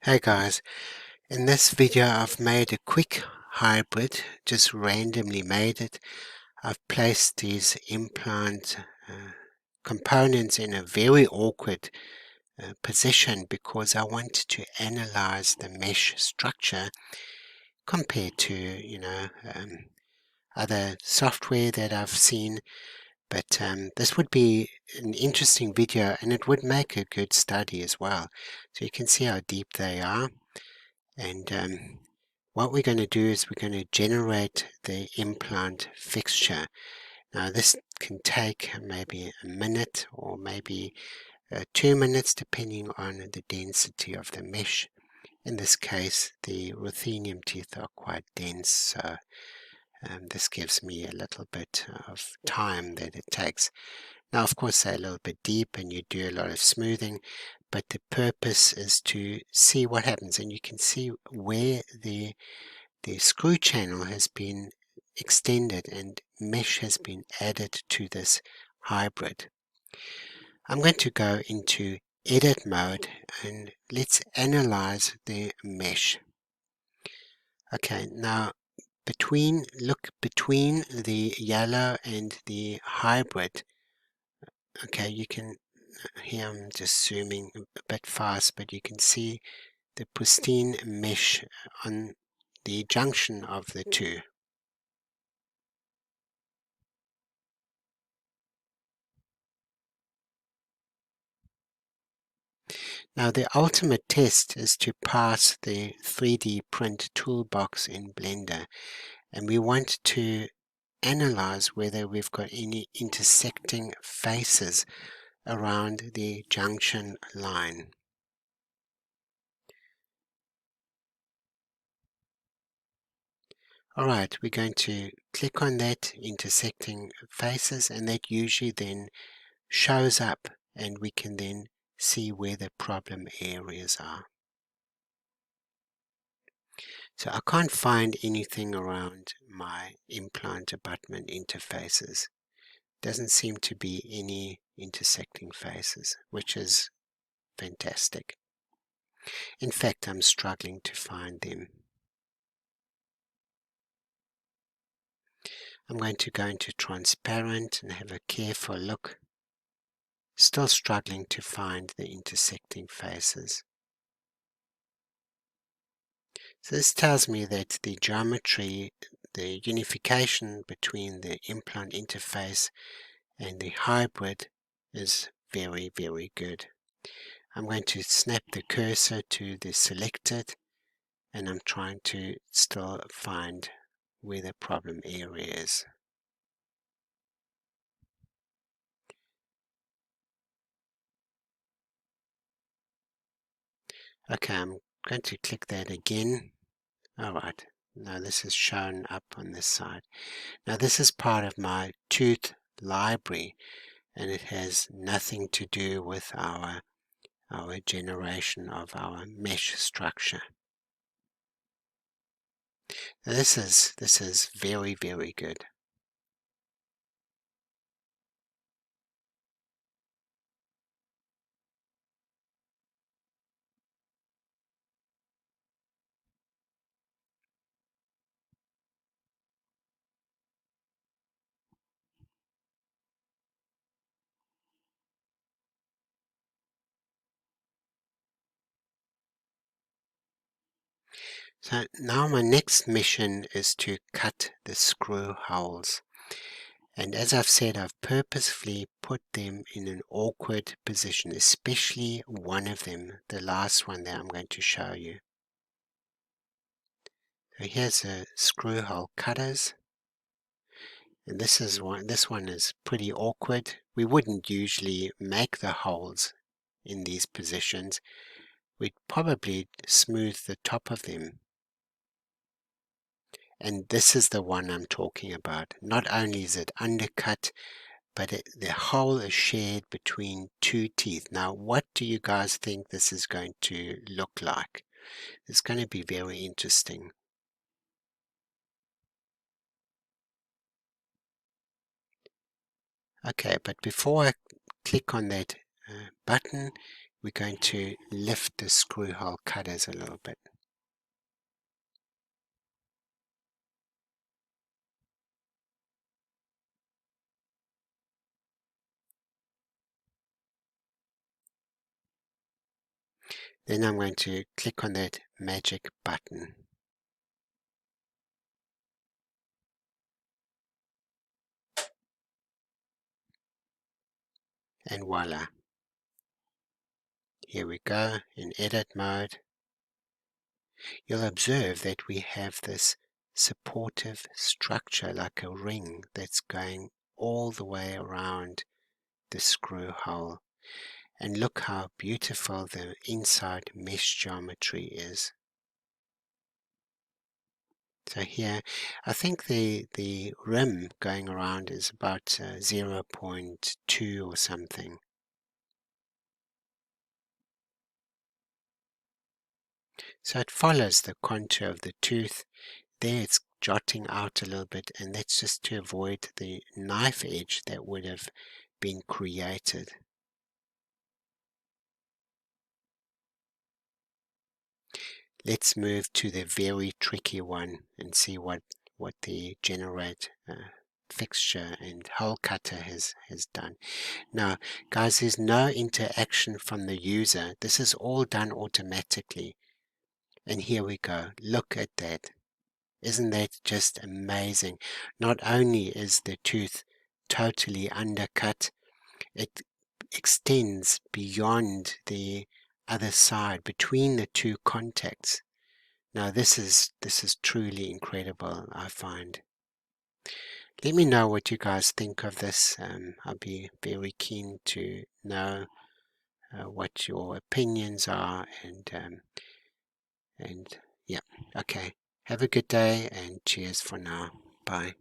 Hey guys, in this video I've made a quick hybrid, just randomly made it. I've placed these implant components in a very awkward position because I want to analyze the mesh structure compared to, other software that I've seen. But this would be an interesting video and it would make a good study as well. So you can see how deep they are. And what we're going to do is we're going to generate the implant fixture. Now this can take maybe a minute or maybe 2 minutes depending on the density of the mesh. In this case the ruthenium teeth are quite dense, so this gives me a little bit of time that it takes. Now, of course, they're a little bit deep and you do a lot of smoothing, but the purpose is to see what happens. And you can see where the screw channel has been extended and mesh has been added to this hybrid. I'm going to go into edit mode and let's analyze the mesh. Okay, now look between the yellow and the hybrid. Okay, you can, here I'm just zooming a bit fast, but you can see the pristine mesh on the junction of the two. Now the ultimate test is to pass the 3D print toolbox in Blender, and we want to analyze whether we've got any intersecting faces around the junction line. Alright, we're going to click on that intersecting faces, and that usually then shows up and we can then see where the problem areas are. So I can't find anything around my implant abutment interfaces. Doesn't seem to be any intersecting faces, which is fantastic. In fact, I'm struggling to find them. I'm going to go into transparent and have a careful look. Still struggling to find the intersecting faces. So this tells me that the geometry, the unification between the implant interface and the hybrid is very, very good. I'm going to snap the cursor to the selected, and I'm trying to still find where the problem area is. Okay, I'm going to click that again. Alright, now this is shown up on this side. Now this is part of my tooth library, and it has nothing to do with our generation of our mesh structure. Now this is very, very good. So now my next mission is to cut the screw holes. And as I've said, I've purposefully put them in an awkward position, especially one of them, the last one that I'm going to show you. So here's a screw hole cutters. And this one is pretty awkward. We wouldn't usually make the holes in these positions. We'd probably smooth the top of them. And this is the one I'm talking about. Not only is it undercut, but the hole is shared between two teeth. Now, what do you guys think this is going to look like? It's going to be very interesting. Okay, but before I click on that button, we're going to lift the screw hole cutters a little bit. Then I'm going to click on that magic button. And voila. Here we go in edit mode. You'll observe that we have this supportive structure like a ring that's going all the way around the screw hole. And look how beautiful the inside mesh geometry is. So here, I think the rim going around is about 0.2 or something. So it follows the contour of the tooth. There it's jotting out a little bit, and that's just to avoid the knife edge that would have been created. Let's move to the very tricky one and see what the generate fixture and hole cutter has done. Now, guys, there's no interaction from the user. This is all done automatically. And here we go. Look at that. Isn't that just amazing? Not only is the tooth totally undercut, it extends beyond the other side between the two contacts. Now this is truly incredible, I find. Let me know what you guys think of this. I'll be very keen to know what your opinions are, and yeah, okay. Have a good day and cheers for now. Bye.